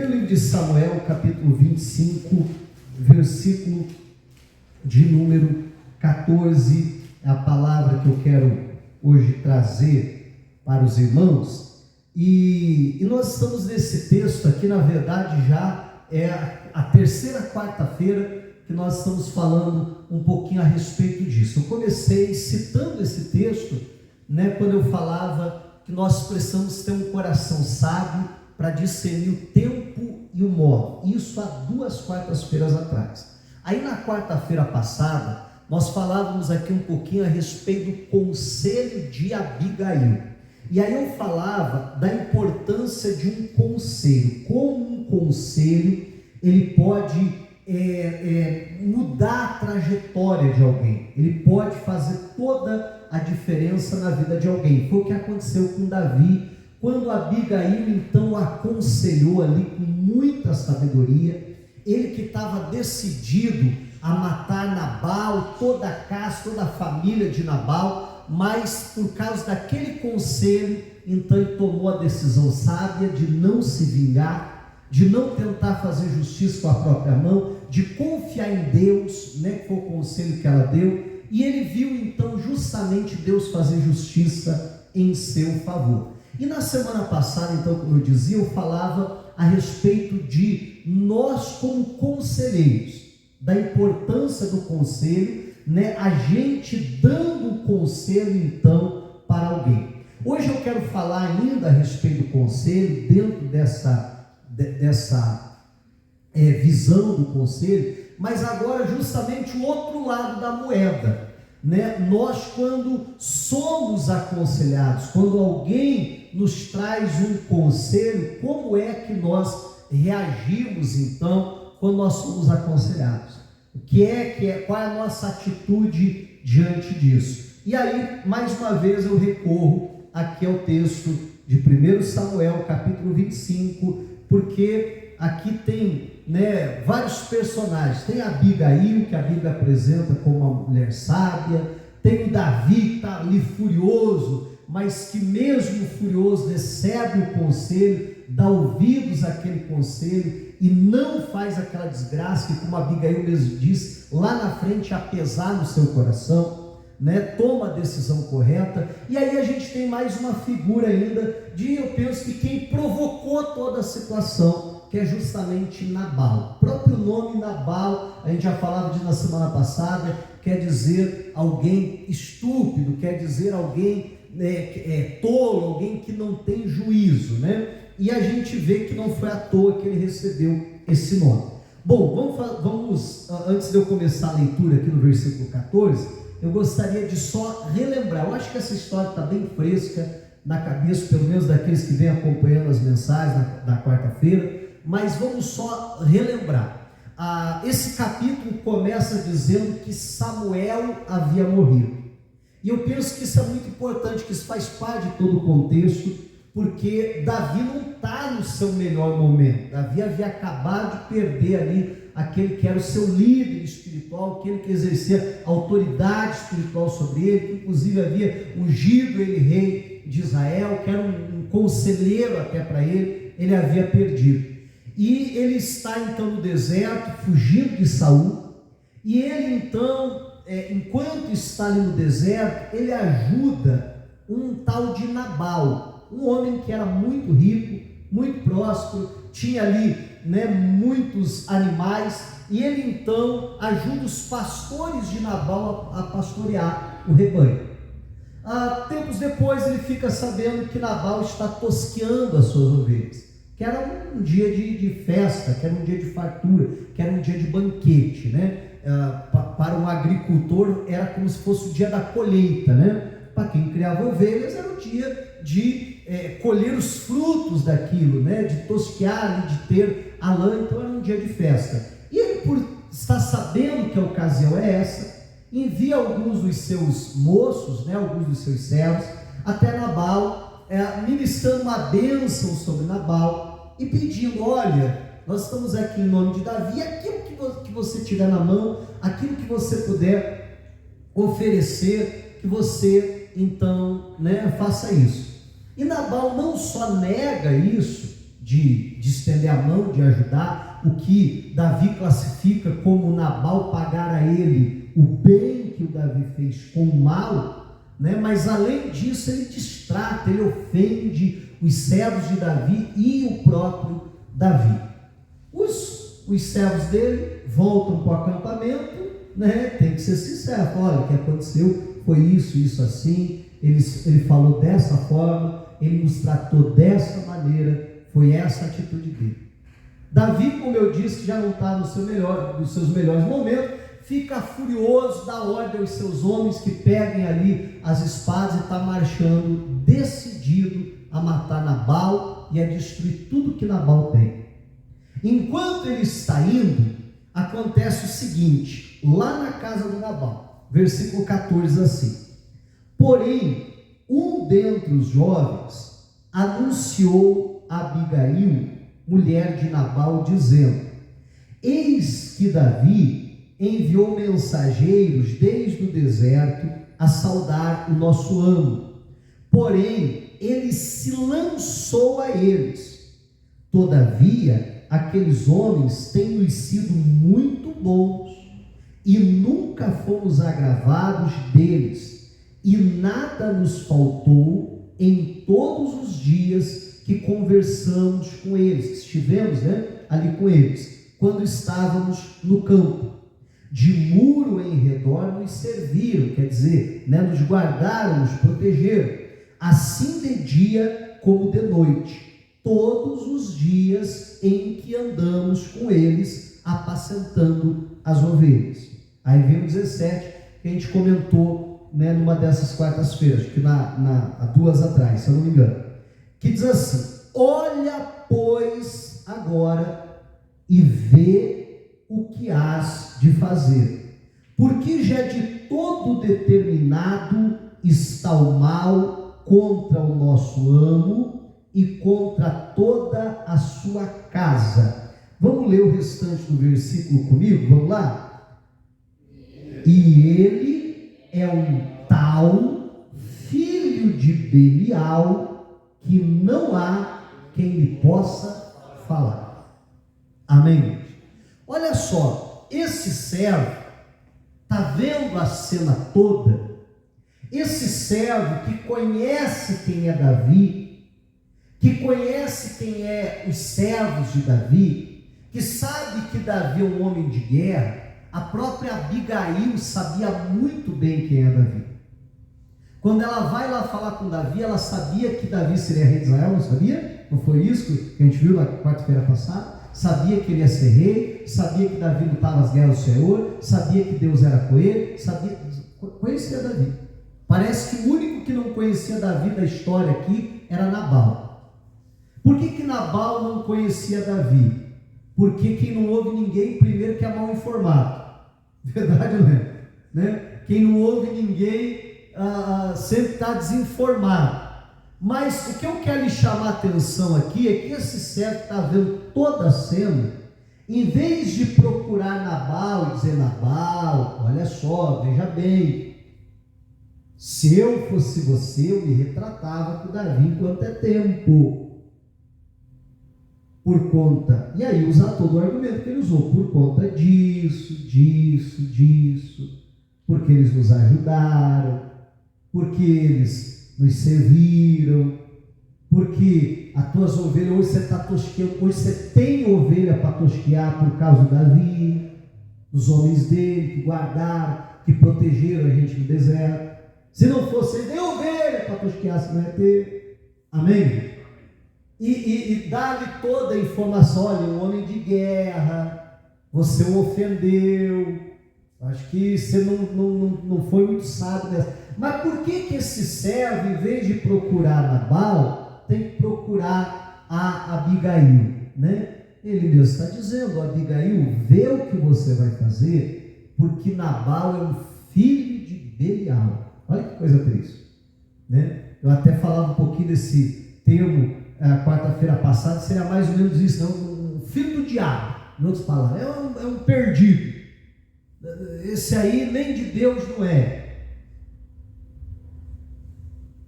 Primeiro livro de Samuel, capítulo 25, versículo de número 14, é a palavra que eu quero hoje trazer para os irmãos. E nós estamos nesse texto aqui, na verdade já é a terceira quarta-feira que nós estamos falando um pouquinho a respeito disso. Eu comecei citando esse texto, quando eu falava que nós precisamos ter um coração sábio para discernir o tempo e o modo. Isso há 2 quartas-feiras atrás. Aí na quarta-feira passada, nós falávamos aqui um pouquinho a respeito do conselho de Abigail. E aí eu falava da importância de um conselho, como um conselho ele pode mudar a trajetória de alguém, ele pode fazer toda a diferença na vida de alguém. Foi o que aconteceu com Davi, quando Abigail então o aconselhou ali com muita sabedoria, ele que estava decidido a matar Nabal, toda a casa, toda a família de Nabal, mas por causa daquele conselho, então ele tomou a decisão sábia de não se vingar, de não tentar fazer justiça com a própria mão, de confiar em Deus, que foi o conselho que ela deu, e ele viu então justamente Deus fazer justiça em seu favor. E na semana passada, então, como eu dizia, eu falava a respeito de nós como conselheiros, da importância do conselho, a gente dando um conselho então para alguém. Hoje eu quero falar ainda a respeito do conselho, dentro dessa visão do conselho, mas agora justamente o outro lado da moeda, nós quando somos aconselhados, quando alguém nos traz um conselho, como é que nós reagimos então quando nós somos aconselhados? Qual é a nossa atitude diante disso? E aí, mais uma vez eu recorro aqui ao texto de 1 Samuel, capítulo 25, porque aqui tem vários personagens. Tem a Abigail, que a Bíblia apresenta como uma mulher sábia, tem o Davi que está ali furioso, mas que mesmo furioso recebe o conselho, dá ouvidos àquele conselho e não faz aquela desgraça que, como a Abigail mesmo diz, lá na frente apesar no seu coração, toma a decisão correta. E aí a gente tem mais uma figura ainda eu penso que quem provocou toda a situação, que é justamente Nabal. O próprio nome Nabal, a gente já falava disso na semana passada, quer dizer alguém estúpido, quer dizer alguém tolo, alguém que não tem juízo, E a gente vê que não foi à toa que ele recebeu esse nome. Bom, vamos antes de eu começar a leitura aqui no versículo 14, eu gostaria de só relembrar. Eu acho que essa história está bem fresca na cabeça, pelo menos daqueles que vêm acompanhando as mensagens da quarta-feira, mas vamos só relembrar. Esse capítulo começa dizendo que Samuel havia morrido. E eu penso que isso é muito importante, que isso faz parte de todo o contexto, porque Davi não está no seu melhor momento. Davi havia acabado de perder ali aquele que era o seu líder espiritual, aquele que exercia autoridade espiritual sobre ele, que inclusive havia ungido ele rei de Israel, que era um conselheiro até para ele havia perdido. E ele está então no deserto, fugindo de Saul, e ele então, enquanto está ali no deserto, ele ajuda um tal de Nabal, um homem que era muito rico, muito próspero, tinha ali muitos animais, e ele então ajuda os pastores de Nabal a pastorear o rebanho. Tempos depois ele fica sabendo que Nabal está tosqueando as suas ovelhas, que era um dia de festa, que era um dia de fartura, que era um dia de banquete, para um agricultor era como se fosse o dia da colheita, Para quem criava ovelhas era o dia de colher os frutos daquilo, de tosquear, de ter a lã, então era um dia de festa. E ele, por estar sabendo que a ocasião é essa, envia alguns dos seus moços, alguns dos seus servos, até Nabal, ministrando uma bênção sobre Nabal e pedindo: olha, nós estamos aqui em nome de Davi, aquilo que você tiver na mão, aquilo que você puder oferecer, que você então faça isso. E Nabal não só nega isso, de estender a mão, de ajudar, o que Davi classifica como Nabal pagar a ele o bem que o Davi fez com o mal, né? Mas além disso ele distrata, ele ofende os servos de Davi e o próprio Davi. Os servos dele voltam para o acampamento, né? Tem que ser sincero, olha, o que aconteceu foi isso assim, ele falou dessa forma, ele nos tratou dessa maneira, foi essa a atitude dele. Davi, como eu disse, já não está nos seus melhores momentos, fica furioso, dá ordem aos seus homens que peguem ali as espadas e está marchando decidido a matar Nabal e a destruir tudo que Nabal tem. Enquanto ele está indo, acontece o seguinte, lá na casa do Nabal, versículo 14 assim: porém, um dentre os jovens anunciou a Abigail, mulher de Nabal, dizendo: eis que Davi enviou mensageiros desde o deserto a saudar o nosso amo, porém ele se lançou a eles. Todavia aqueles homens têm nos sido muito bons e nunca fomos agravados deles, e nada nos faltou em todos os dias que conversamos com eles, que estivemos, ali com eles, quando estávamos no campo. De muro em redor nos serviram, quer dizer, nos guardaram, nos protegeram, assim de dia como de noite, todos os dias em que andamos com eles, apacentando as ovelhas. Aí vem o 17, que a gente comentou, numa dessas quartas-feiras, que há 2 atrás, se eu não me engano, que diz assim: olha, pois, agora e vê o que hás de fazer, porque já de todo determinado está o mal contra o nosso amo e contra toda a sua casa. Vamos ler o restante do versículo comigo? Vamos lá? E ele é um tal filho de Belial que não há quem lhe possa falar. Amém? Olha só, esse servo está vendo a cena toda. Esse servo que conhece quem é Davi, que conhece quem é os servos de Davi, que sabe que Davi é um homem de guerra. A própria Abigail sabia muito bem quem é Davi. Quando ela vai lá falar com Davi, ela sabia que Davi seria rei de Israel, não sabia? Não foi isso que a gente viu na quarta-feira passada? Sabia que ele ia ser rei, sabia que Davi lutava as guerras do Senhor, sabia que Deus era com ele, conhecia Davi. Parece que o único que não conhecia Davi da história aqui era Nabal. Por que Nabal não conhecia Davi? Porque quem não ouve ninguém, primeiro que é mal informado. Verdade ou não é? Né? Quem não ouve ninguém sempre está desinformado. Mas o que eu quero lhe chamar a atenção aqui é que esse servo está vendo toda a cena, em vez de procurar Nabal e dizer: Nabal, olha só, veja bem, se eu fosse você, eu me retratava com Davi enquanto é tempo. Por conta, e aí usar todo o argumento que ele usou, por conta disso, porque eles nos ajudaram, porque eles nos serviram, porque as tuas ovelhas, hoje você está tosqueando, hoje você tem ovelha para tosquear por causa do Davi, dos homens dele que guardaram, que protegeram a gente no deserto. Se não fosse ele, tem ovelha para tosquear, você não ia ter. Amém? E dá-lhe toda a informação: olha, um homem de guerra, você o ofendeu, acho que você não foi muito sábio nessa. Mas por que esse servo, em vez de procurar Nabal, tem que procurar a Abigail, Ele mesmo está dizendo: Abigail, vê o que você vai fazer, porque Nabal é um filho de Belial. Olha que coisa triste, Eu até falava um pouquinho desse termo quarta-feira passada, seria mais ou menos isso, um filho do diabo, em outras palavras, é um perdido. Esse aí nem de Deus não é.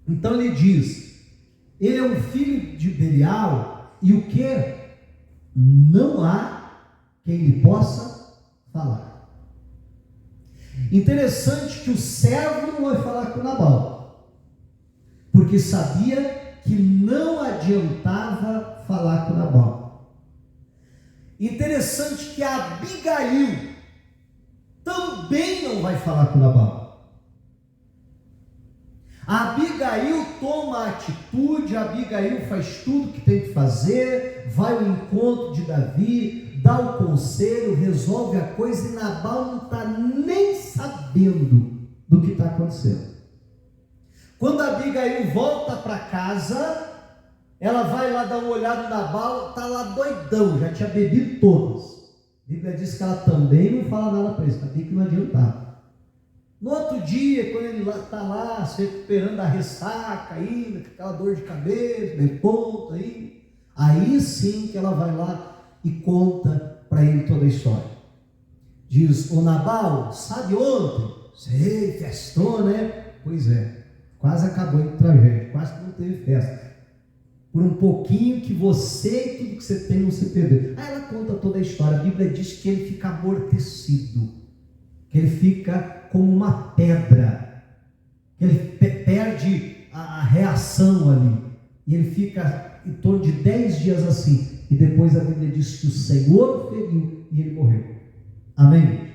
Então ele diz: ele é um filho de Belial, e o que? Não há quem lhe possa falar. Interessante que o servo não vai falar com Nabal, porque sabia que não adiantava falar com Nabal. Interessante que a Abigail também não vai falar com Nabal. A Abigail toma a atitude, a Abigail faz tudo que tem que fazer, vai ao encontro de Davi, dá o conselho, resolve a coisa, e Nabal não está nem sabendo do que está acontecendo. Quando a Abigail volta para casa, ela vai lá dar uma olhada no Nabal, está lá doidão, já tinha bebido todas. A Bíblia diz que ela também não fala nada para ele, sabia que não adiantava. No outro dia, quando ele está lá, se recuperando da ressaca ainda, com aquela dor de cabeça, de ponta aí sim que ela vai lá e conta para ele toda a história. Diz: ô Nabal, sabe ontem? Sei, festou, né? Pois é, quase acabou em tragédia, quase que não teve festa. Por um pouquinho que você e tudo que você tem não se perdeu. Aí ela conta toda a história. A Bíblia diz que ele fica amortecido, que ele fica como uma pedra, que ele perde a reação ali, e ele fica em torno de 10 dias assim, e depois a Bíblia diz que o Senhor feriu e ele morreu. Amém?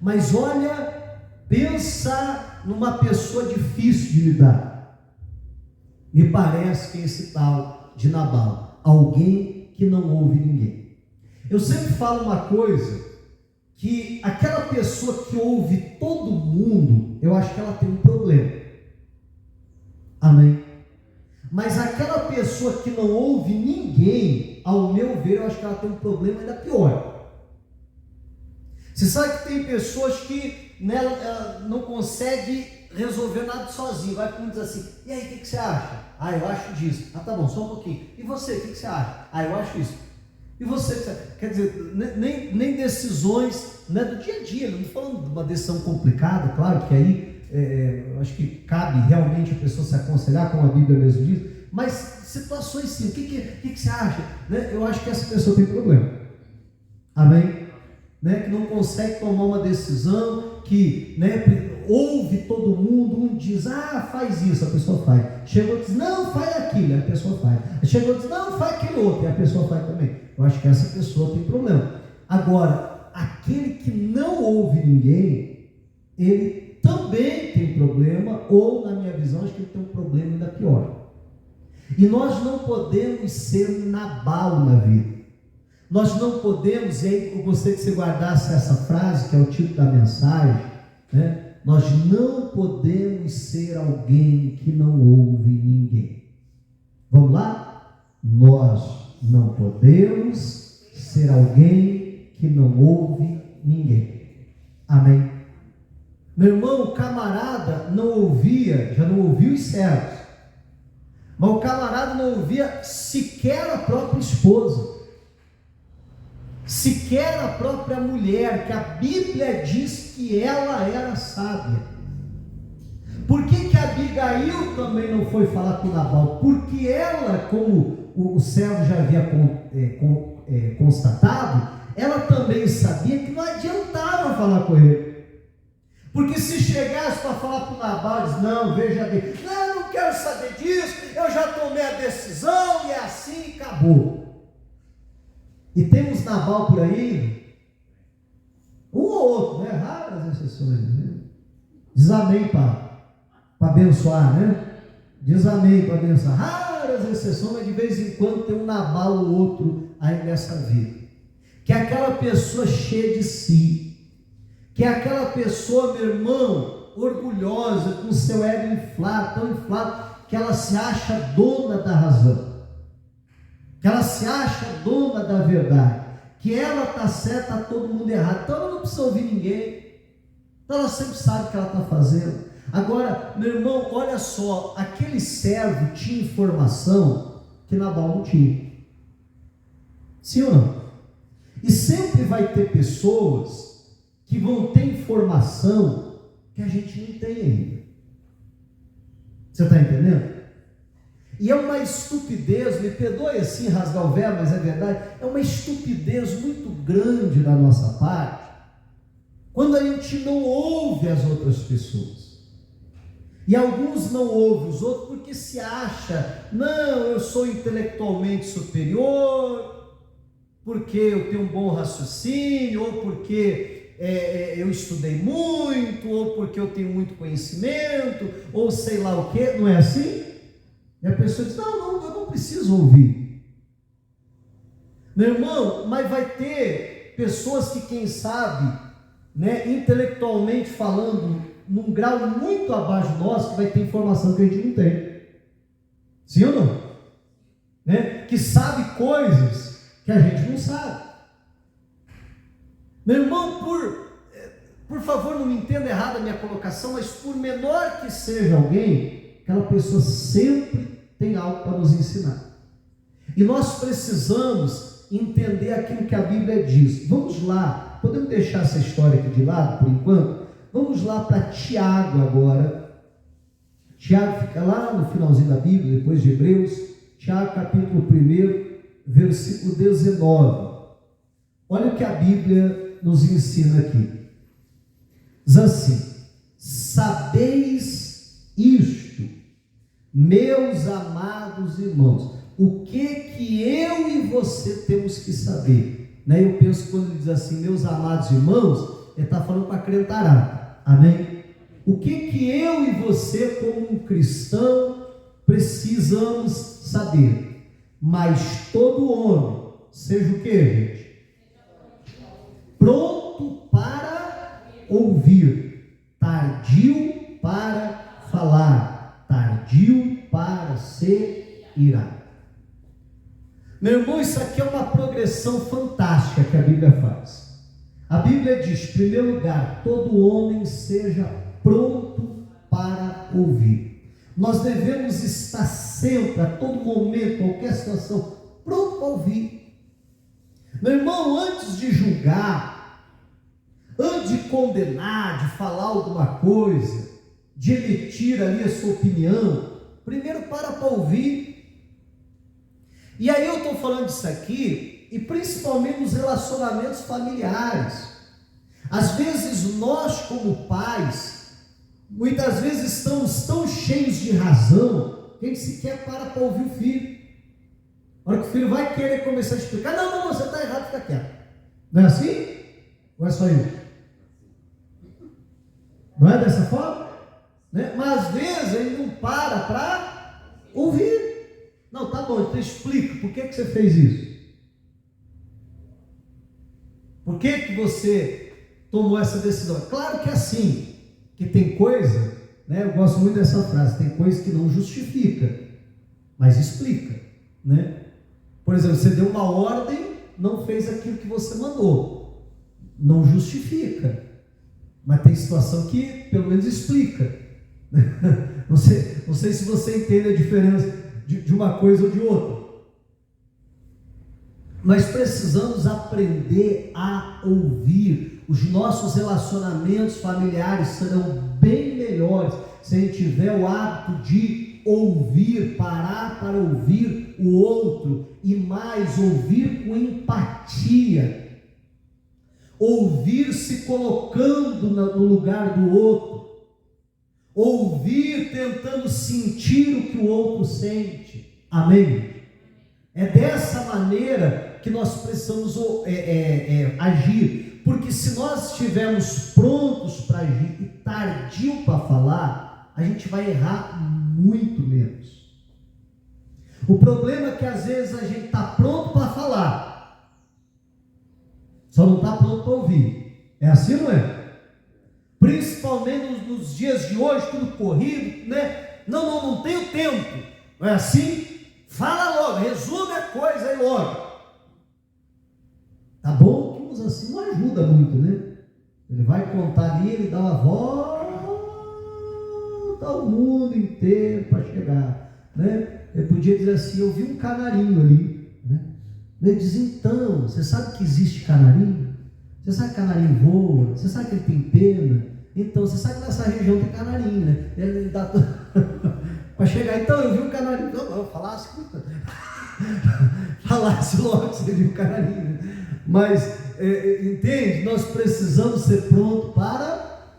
Mas olha, pensa numa pessoa difícil de lidar. Me parece que é esse tal de Nabal, alguém que não ouve ninguém. Eu sempre falo uma coisa, que aquela pessoa que ouve todo mundo, eu acho que ela tem um problema. Amém? Mas aquela pessoa que não ouve ninguém, ao meu ver, eu acho que ela tem um problema ainda pior. Você sabe que tem pessoas que ela não consegue resolver nada sozinho, vai para um e diz assim: e aí, o que você acha? Ah, eu acho disso. Ah, tá bom, só um pouquinho. E você, o que você acha? Ah, eu acho isso. E você, quer dizer, nem decisões, né, do dia a dia, não estou falando de uma decisão complicada, claro que aí eu acho que cabe realmente a pessoa se aconselhar, como a Bíblia mesmo diz, mas situações sim, o que você acha? Né? Eu acho que essa pessoa tem problema. Amém? Né? Que não consegue tomar uma decisão, que, né, ouve todo mundo, um diz: ah, faz isso, a pessoa faz. Chegou e diz: não, faz aquilo, a pessoa faz. Chegou e diz: não, faz aquilo outro, e a pessoa faz também. Eu acho que essa pessoa tem problema. Agora, aquele que não ouve ninguém, ele também tem problema, ou na minha visão, acho que ele tem um problema ainda pior. E nós não podemos ser Nabal na vida. Nós não podemos, e aí eu gostaria que você guardasse essa frase, que é o título da mensagem, né? Nós não podemos ser alguém que não ouve ninguém. Vamos lá? Nós não podemos ser alguém que não ouve ninguém. Amém? Meu irmão, o camarada não ouvia, já não ouvia os servos, mas o camarada não ouvia sequer a própria esposa, sequer a própria mulher, que a Bíblia diz que ela era sábia. Por que a Abigail também não foi falar com Nabal? Porque ela, como o servo já havia constatado, ela também sabia que não adiantava falar com ele. Porque se chegasse para falar com Nabal, diz: não, veja bem, não quero saber disso, eu já tomei a decisão, e é assim, e acabou. E temos Nabal por aí, um ou outro, né? Raras exceções, né? Diz amém para abençoar, né? Diz amém para abençoar. Raras exceções, mas de vez em quando tem um Nabal ou outro aí nessa vida. Que é aquela pessoa cheia de si, que é aquela pessoa, meu irmão, orgulhosa, com seu ego inflado, tão inflado, que ela se acha dona da razão, que ela se acha dona da verdade, que ela está certa, está todo mundo errado. Então ela não precisa ouvir ninguém, então ela sempre sabe o que ela está fazendo. Agora, meu irmão, olha só, aquele servo tinha informação que Nabal não tinha. Sim ou não? E sempre vai ter pessoas que vão ter informação que a gente não tem ainda. Você está entendendo? E é uma estupidez, me perdoe assim rasgar o véu, mas é verdade, é uma estupidez muito grande da nossa parte, quando a gente não ouve as outras pessoas. E alguns não ouvem os outros porque se acha, não, eu sou intelectualmente superior, porque eu tenho um bom raciocínio, ou porque eu estudei muito, ou porque eu tenho muito conhecimento, ou sei lá o que, não é assim? E a pessoa diz, não, eu não preciso ouvir. Meu irmão, mas vai ter pessoas que, quem sabe, intelectualmente falando, num grau muito abaixo nosso, que vai ter informação que a gente não tem. Sim ou não? Que sabe coisas que a gente não sabe. Meu irmão, por favor, não me entenda errado a minha colocação, mas por menor que seja alguém, aquela pessoa sempre tem algo para nos ensinar. E nós precisamos entender aquilo que a Bíblia diz. Vamos lá, podemos deixar essa história aqui de lado por enquanto? Vamos lá para Tiago agora. Tiago fica lá no finalzinho da Bíblia, depois de Hebreus. Tiago capítulo 1, versículo 19. Olha o que a Bíblia nos ensina aqui. Diz assim: sabeis isto, meus amados irmãos. O que eu e você temos que saber? Eu penso que quando ele diz assim, meus amados irmãos, ele está falando para a crentarada. Amém? O que eu e você, como um cristão, precisamos saber? Mas todo homem, seja o que, gente? Pronto para ouvir, tardio para falar, tardio para se irar. Meu irmão, isso aqui é uma progressão fantástica que a Bíblia faz. A Bíblia diz, em primeiro lugar, todo homem seja pronto para ouvir. Nós devemos estar sempre, a todo momento, qualquer situação, pronto para ouvir. Meu irmão, antes de julgar, antes de condenar, de falar alguma coisa, de emitir ali a sua opinião, primeiro para ouvir. E aí eu estou falando disso aqui, e principalmente nos relacionamentos familiares. Às vezes nós, como pais, muitas vezes estamos tão cheios de razão, que a gente sequer para ouvir o filho. A hora que o filho vai querer começar a explicar, não, você está errado, fica quieto. Não é assim? Ou é só eu? Não é dessa forma? Mas às vezes ele não para ouvir. Não, tá bom, então explica, por que você fez isso? Por que você tomou essa decisão? Claro que é assim, que tem coisa, eu gosto muito dessa frase, tem coisa que não justifica, mas explica, Por exemplo, você deu uma ordem, não fez aquilo que você mandou, não justifica, mas tem situação que pelo menos explica. Não sei se você entende a diferença de uma coisa ou de outra. Nós precisamos aprender a ouvir. Os nossos relacionamentos familiares serão bem melhores se a gente tiver o hábito de ouvir, parar para ouvir o outro, e mais, ouvir com empatia, ouvir se colocando no lugar do outro, ouvir tentando sentir o que o outro sente. Amém? É dessa maneira que nós precisamos agir, porque se nós estivermos prontos para agir e tardio para falar, a gente vai errar muito menos. O problema é que às vezes a gente está pronto para falar, só não está pronto para ouvir. É assim, não é? Principalmente nos dias de hoje, tudo corrido, não tenho tempo. Não é assim? Fala logo, resume a coisa aí logo. Tá bom que uns assim não ajuda muito, Ele vai contar ali, ele dá uma volta ao mundo inteiro para chegar, Ele podia dizer assim, eu vi um canarinho ali, Ele diz, então, você sabe que existe canarinho? Você sabe que canarinho voa? Você sabe que ele tem pena? Então, você sabe que nessa região tem canarinho, Ele dá Para chegar, então eu vi um canarinho. Não, eu falasse, falasse logo que você viu o canarinho. Mas, entende? Nós precisamos ser prontos para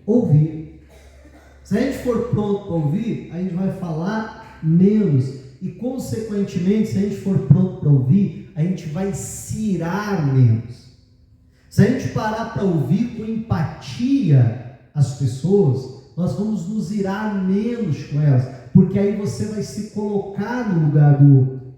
ouvir. Se a gente for pronto para ouvir, a gente vai falar menos. E, consequentemente, se a gente for pronto para ouvir, a gente vai se irar menos. Se a gente parar para ouvir com empatia as pessoas, nós vamos nos irar menos com elas, porque aí você vai se colocar no lugar do outro.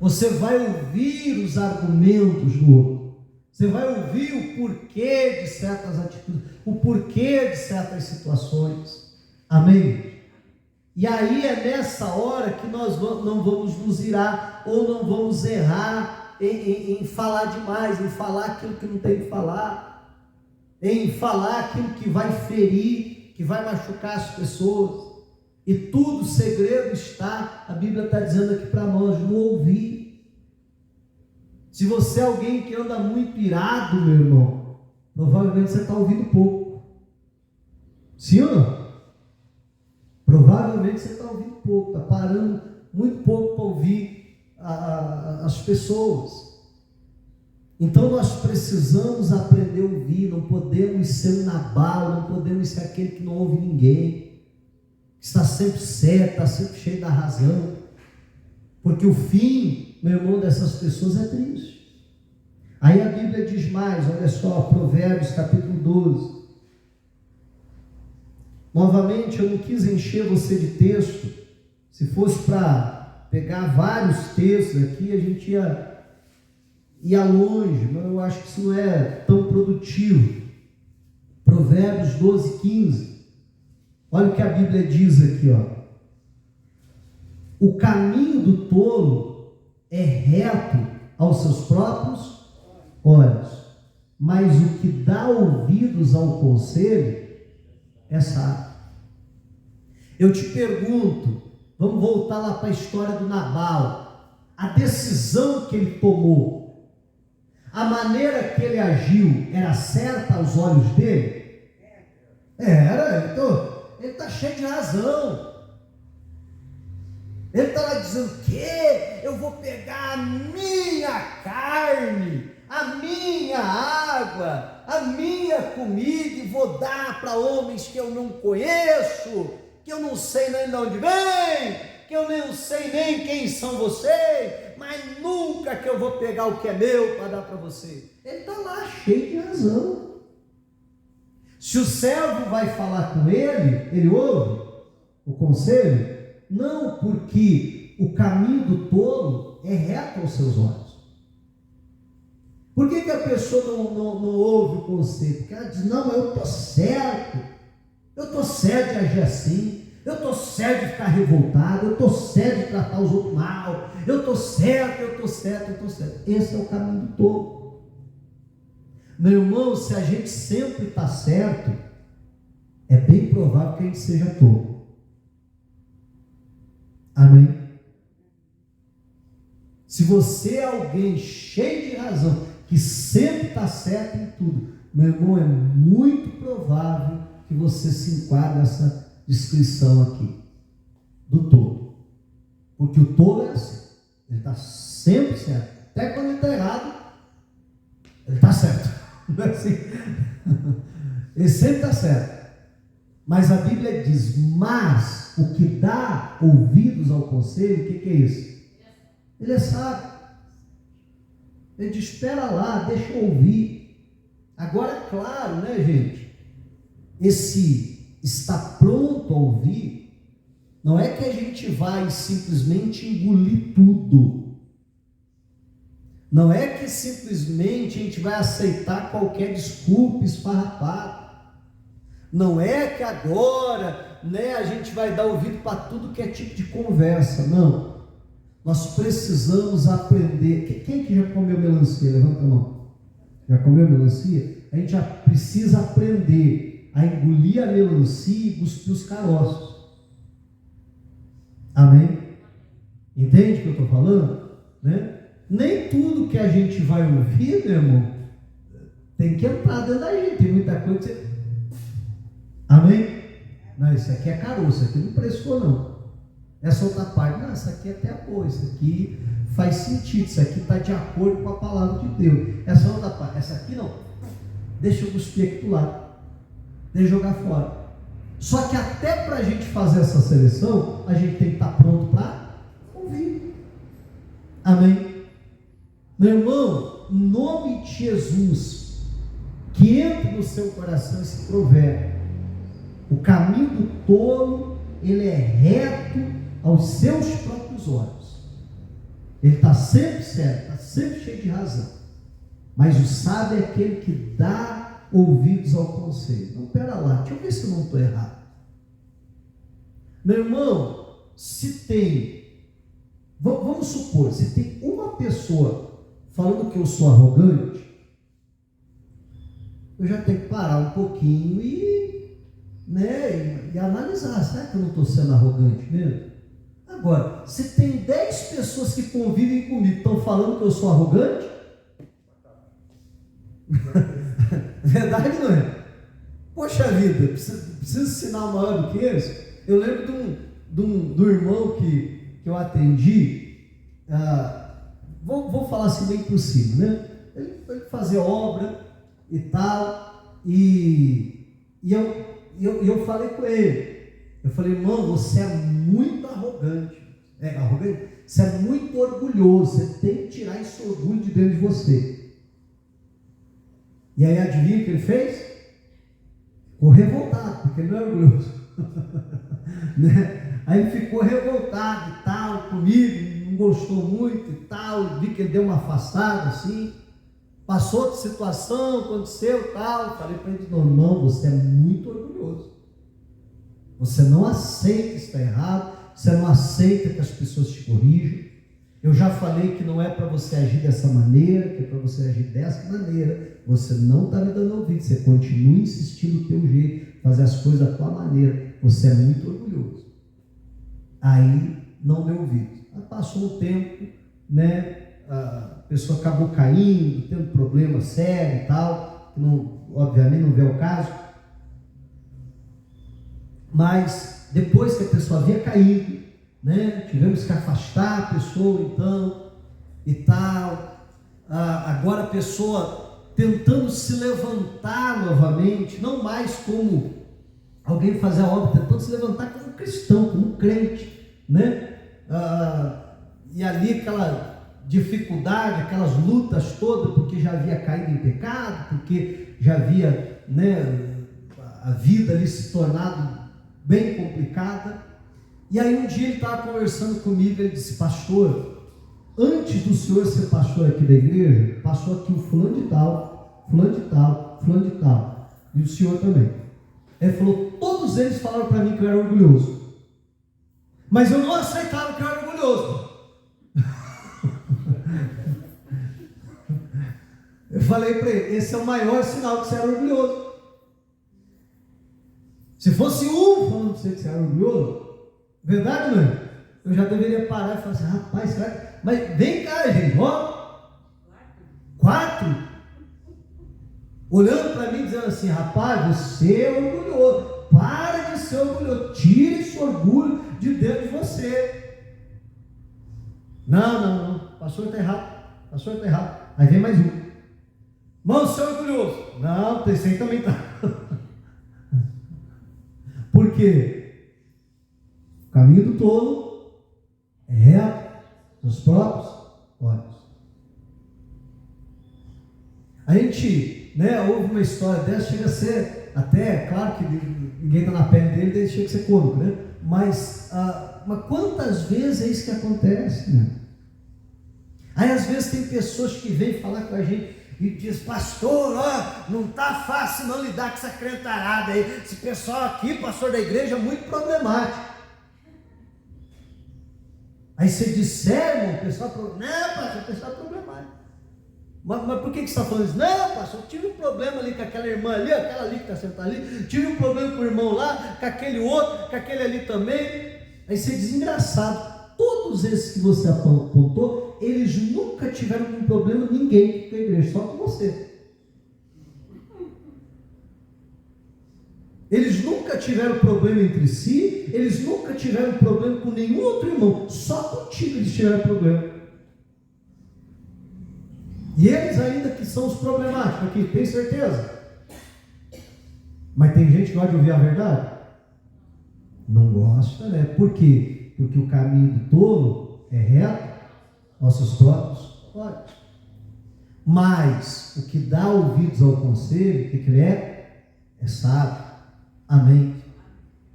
Você vai ouvir os argumentos do outro. Você vai ouvir o porquê de certas atitudes, o porquê de certas situações. Amém? E aí é nessa hora que nós não vamos nos irar, ou não vamos errar em falar demais, em falar aquilo que não tem que falar, em falar aquilo que vai ferir, que vai machucar as pessoas. E tudo, o segredo está, a Bíblia está dizendo aqui para nós, no ouvir. Se você é alguém que anda muito irado, meu irmão, provavelmente você está ouvindo pouco. Sim ou não? Provavelmente você está ouvindo pouco, está parando muito pouco para ouvir as pessoas. Então nós precisamos aprender a ouvir, não podemos ser um nabal, não podemos ser aquele que não ouve ninguém, que está sempre certo, está sempre cheio da razão, porque o fim, meu irmão, dessas pessoas é triste. Aí a Bíblia diz mais, olha só, Provérbios capítulo 12. Novamente, eu não quis encher você de texto. Se fosse para pegar vários textos aqui, a gente ia longe, mas eu acho que isso não é tão produtivo. Provérbios 12, 15. Olha o que a Bíblia diz aqui, ó. O caminho do tolo é reto aos seus próprios olhos, mas o que dá ouvidos ao conselho é sábio. Eu te pergunto, vamos voltar lá para a história do Nabal, a decisão que ele tomou, a maneira que ele agiu, era certa aos olhos dele? Era, ele está cheio de razão. Ele está lá dizendo que eu vou pegar a minha carne, a minha água, a minha comida e vou dar para homens que eu não conheço, que eu não sei nem de onde vem, que eu não sei nem quem são vocês, mas nunca que eu vou pegar o que é meu para dar para vocês. Ele está lá cheio de razão. Se o servo vai falar com ele ouve o conselho? Não, porque o caminho do tolo é reto aos seus olhos. Por que a pessoa não ouve o conselho? Porque ela diz, não, eu estou certo de agir assim, eu estou certo de ficar revoltado, eu estou certo de tratar os outros mal, eu estou certo. Esse é o caminho do tolo. Meu irmão, se a gente sempre está certo, é bem provável que a gente seja tolo. Amém? Se você é alguém cheio de razão, que sempre está certo em tudo, meu irmão, é muito provável que você se enquadre nessa descrição aqui, do tolo. Porque o tolo é assim, ele está sempre certo. Até quando ele está errado, ele está certo. Não é assim? Ele sempre está certo. Mas a Bíblia diz, mas o que dá ouvidos ao conselho, o que é isso? Ele é sábio. Ele diz, espera lá, deixa eu ouvir. Agora, é claro, né, gente? Esse estar pronto a ouvir, não é que a gente vai simplesmente engolir tudo. Não é que simplesmente a gente vai aceitar qualquer desculpa esfarrapada. Não é que agora, né, a gente vai dar ouvido para tudo que é tipo de conversa. Não. Nós precisamos aprender. Quem que já comeu melancia? Levanta a mão. Já comeu melancia? A gente já precisa aprender a engolir a melancia e cuspir os caroços. Amém? Entende o que eu estou falando? Né? Nem tudo que a gente vai ouvir, meu irmão, tem que entrar dentro da gente. Tem muita coisa que você... Amém? Não, isso aqui é caroço, isso aqui não prestou não. Essa outra parte, não, essa aqui é até boa, isso aqui faz sentido, isso aqui está de acordo com a palavra de Deus. Essa outra parte, essa aqui não, deixa eu cuspir aqui do lado, deixa eu jogar fora. Só que até para a gente fazer essa seleção, a gente tem que estar pronto para ouvir. Amém? Meu irmão, em nome de Jesus, que entre no seu coração esse provérbio: o caminho do tolo, ele é reto aos seus próprios olhos. Ele está sempre certo, está sempre cheio de razão. Mas o sábio é aquele que dá ouvidos ao conselho. Então, pera lá, deixa eu ver se eu não estou errado. Meu irmão, se tem, vamos supor, se tem uma pessoa falando que eu sou arrogante, eu já tenho que parar um pouquinho e analisar, será que eu não estou sendo arrogante mesmo? Agora, se tem 10 pessoas que convivem comigo, estão falando que eu sou arrogante, verdade não é? Poxa vida, preciso sinal maior do que esse? Eu lembro do irmão que eu atendi, vou falar assim bem por cima, né? Ele fazia obra e tal, e eu falei com ele, eu falei: irmão, você é muito arrogante, você é muito orgulhoso, você tem que tirar esse orgulho de dentro de você. E aí adivinha o que ele fez? Ficou revoltado, porque ele não é orgulhoso. Né? Aí ele ficou revoltado e tal comigo, não gostou muito e tal, vi que ele deu uma afastada assim, passou outra situação, aconteceu tal, falei para ele: não, irmão, você é muito orgulhoso, você não aceita estar errado, você não aceita que as pessoas te corrijam. Eu já falei que não é para você agir dessa maneira, que é para você agir dessa maneira. Você não está me dando ouvido, você continua insistindo do teu jeito, fazer as coisas da tua maneira. Você é muito orgulhoso. Aí não deu ouvido. Aí passou um tempo, né? A pessoa acabou caindo, tendo problema sério e tal, obviamente não veio ao caso. Mas depois que a pessoa havia caído, né, tivemos que afastar a pessoa então e tal. Agora a pessoa tentando se levantar novamente, não mais como alguém fazer a obra, tentando se levantar como cristão, como crente, né? E ali aquela dificuldade, aquelas lutas todas, porque já havia caído em pecado, porque já havia, né, a vida ali se tornado bem complicada. E aí um dia ele estava conversando comigo, ele disse: pastor, antes do senhor ser pastor aqui da igreja, passou aqui o fulano de tal, fulano de tal, fulano de tal, e o senhor também. Ele falou: todos eles falaram para mim que eu era orgulhoso, mas eu não aceitava que eu era orgulhoso. Eu falei para ele: esse é o maior sinal que você era orgulhoso. Se fosse um falando para você que você era orgulhoso, verdade, não é? Eu já deveria parar e falar assim: rapaz, cara, mas vem cá, gente, ó, 4 olhando para mim dizendo assim: rapaz, você é orgulhoso, para de ser orgulhoso, tire esse orgulho de dentro de você. Não, o pastor está errado, aí vem mais um: irmão, você é orgulhoso. Não, esse aí também está. Por quê? O caminho do tolo é reto nos próprios olhos. A gente, né, ouve uma história dessa, chega a ser até, claro que ninguém está na pele dele, daí chega a ser cômico, né? Mas quantas vezes é isso que acontece, né? Aí às vezes tem pessoas que vêm falar com a gente e diz: pastor, não está fácil não lidar com essa crentarada aí, esse pessoal aqui, pastor da igreja, é muito problemático. Aí você diz: sério, o pessoal, não, pastor, o pessoal é problemático. Mas por que você está falando isso? Não, pastor, eu tive um problema ali com aquela irmã ali, aquela ali que está sentada ali, tive um problema com o irmão lá, com aquele outro, com aquele ali também. Aí você diz: engraçado, todos esses que você apontou, eles nunca tiveram um problema com ninguém com a igreja, só com você. Eles nunca tiveram problema entre si, eles nunca tiveram problema com nenhum outro irmão, só contigo eles tiveram problema. E eles ainda que são os problemáticos aqui, tem certeza? Mas tem gente que gosta de ouvir a verdade? Não gosta, né? Por quê? Porque o caminho do tolo é reto, nossos próprios olhos. Mas o que dá ouvidos ao conselho, o que ele é? É sábio. Amém.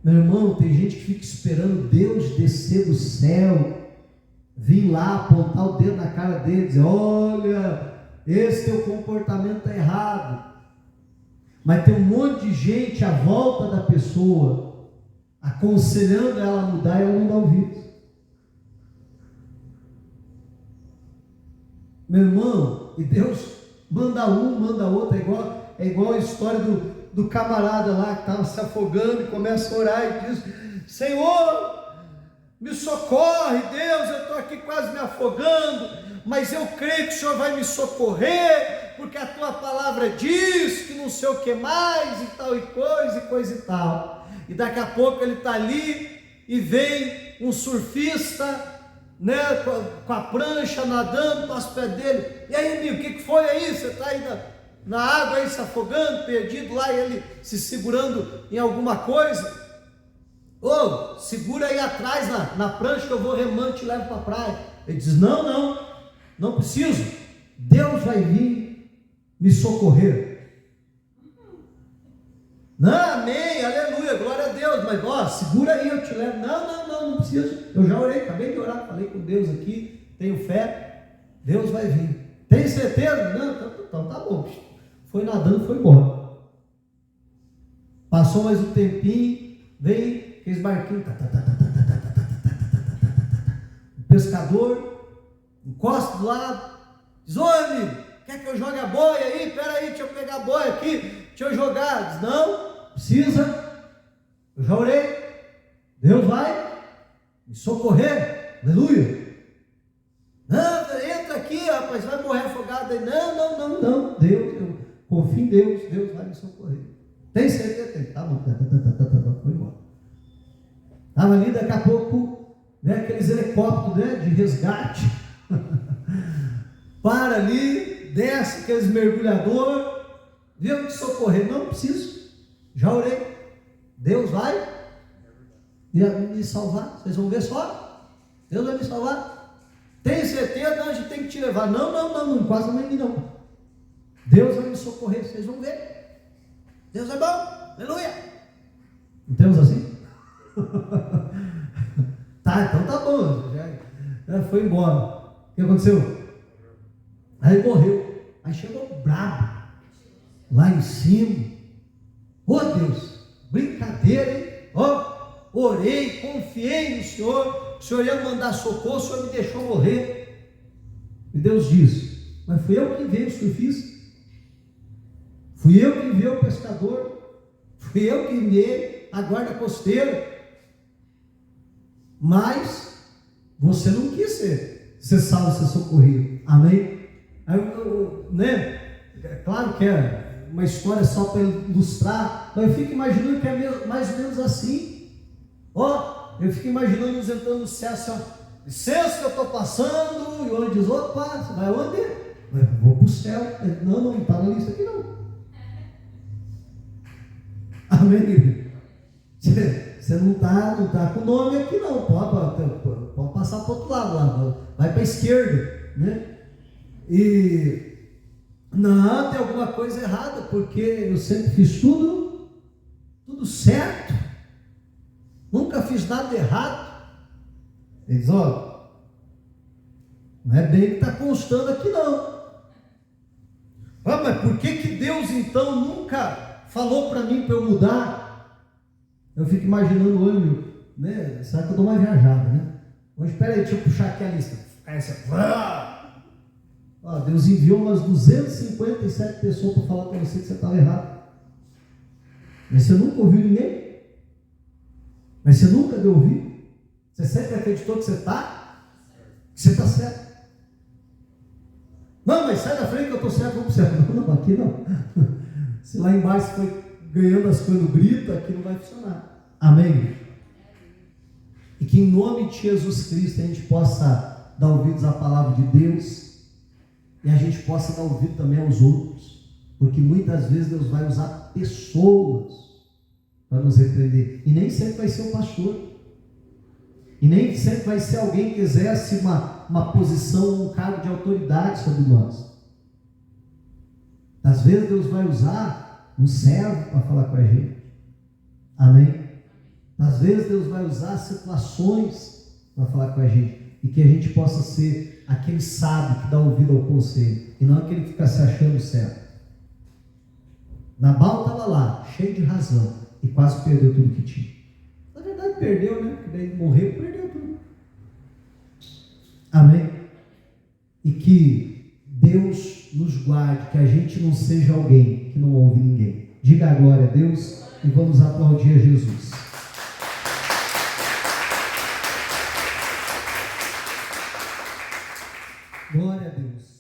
Meu irmão, tem gente que fica esperando Deus descer do céu, vir lá, apontar o dedo na cara dele e dizer: olha, esse teu comportamento está errado. Mas tem um monte de gente à volta da pessoa, aconselhando ela a mudar, e ela não dá ouvido. Meu irmão, e Deus manda um, manda outro. É igual a história do camarada lá que estava se afogando e começa a orar e diz: Senhor, me socorre, Deus, eu estou aqui quase me afogando, mas eu creio que o Senhor vai me socorrer, porque a tua palavra diz que não sei o que mais, e tal e coisa e tal. E daqui a pouco ele está ali e vem um surfista, né, com a prancha nadando para os pés dele. E aí, amigo, o que foi aí? Você está aí na água aí se afogando, perdido lá, e ele se segurando em alguma coisa. Ô, segura aí atrás na prancha que eu vou remando e te levo para a praia. Ele diz: não preciso, Deus vai vir me socorrer. Não, amém, aleluia, glória a Deus, mas ó, segura aí, eu te levo. Não preciso, eu já orei, acabei de orar, falei com Deus aqui, tenho fé, Deus vai vir. Tem certeza? Não, então tá bom. Foi nadando, foi embora. Passou mais um tempinho, vem aqueles barquinhos, o pescador encosta do lado, diz: ô amigo, quer que eu jogue a boia aí? Peraí, deixa eu pegar a boia aqui, deixa eu jogar. Diz: não, precisa, eu já orei, Deus vai me socorrer, aleluia. Não, entra aqui, rapaz, vai morrer afogado aí. Não, Deus, eu confio em Deus, Deus vai me socorrer. Tem certeza? Tem. Tá bom, foi embora. Estava ali, daqui a pouco, né, aqueles helicópteros, né, de resgate, para ali, desce aqueles mergulhadores, veio me socorrer. Não preciso, já orei, Deus vai me salvar, vocês vão ver só, Deus vai me salvar. Tem certeza? Não, a gente tem que te levar. Não quase não. Deus vai me socorrer, vocês vão ver. Deus é bom, aleluia. Não temos assim? Tá, então tá bom. Já foi embora. O que aconteceu? Aí morreu. Aí chegou brabo lá em cima. Ô Deus, brincadeira, hein? Orei, confiei no Senhor. O Senhor ia mandar socorro, o Senhor me deixou morrer. E Deus diz: mas fui eu que enviei o surfista, fui eu que enviei o pescador, fui eu que enviei a guarda costeira, mas você não quis ser salvo, ser socorrido. Amém? Aí, né? Claro que é uma história só para ilustrar, mas eu fico imaginando que é mais ou menos assim. Eu fico imaginando eles entrando no céu assim: licença que eu estou passando. E o anjo diz: opa, você vai onde? Eu vou para o céu. Não está na lista aqui não. Amém? Você não está com o nome aqui não. Pode passar para o outro lado lá. Vai para a esquerda, né? E não, tem alguma coisa errada, porque eu sempre fiz tudo certo. Nunca fiz nada errado. Ele diz: ó, não é bem o que está constando aqui não. Mas por que Deus então nunca falou para mim para eu mudar? Eu fico imaginando o ânimo, né? Será que eu dou uma viajada, né? Mas espera aí, deixa eu puxar aqui a lista. Deus enviou umas 257 pessoas para falar para você que você estava errado. Mas você nunca ouviu ninguém? Mas você nunca deu ouvido? Você sempre acreditou que você está certo? Não, mas sai da frente que eu estou certo, vamos para o céu. Não, aqui não. Se lá embaixo foi ganhando as coisas no grito, aqui não vai funcionar. Amém? E que em nome de Jesus Cristo a gente possa dar ouvidos à palavra de Deus e a gente possa dar ouvido também aos outros, porque muitas vezes Deus vai usar pessoas para nos repreender, e nem sempre vai ser o pastor, e nem sempre vai ser alguém que exerce uma posição, um cargo de autoridade sobre nós. Às vezes Deus vai usar um servo para falar com a gente. Amém? Às vezes Deus vai usar situações para falar com a gente, e que a gente possa ser aquele sábio que dá ouvido ao conselho, e não aquele que fica se achando certo. Nabal estava lá, cheio de razão, e quase perdeu tudo que tinha. Na verdade perdeu, né? Porque daí morreu, perdeu tudo. Amém? E que Deus nos guarde, que a gente não seja alguém que não ouve ninguém. Diga a glória a Deus e vamos aplaudir a Jesus.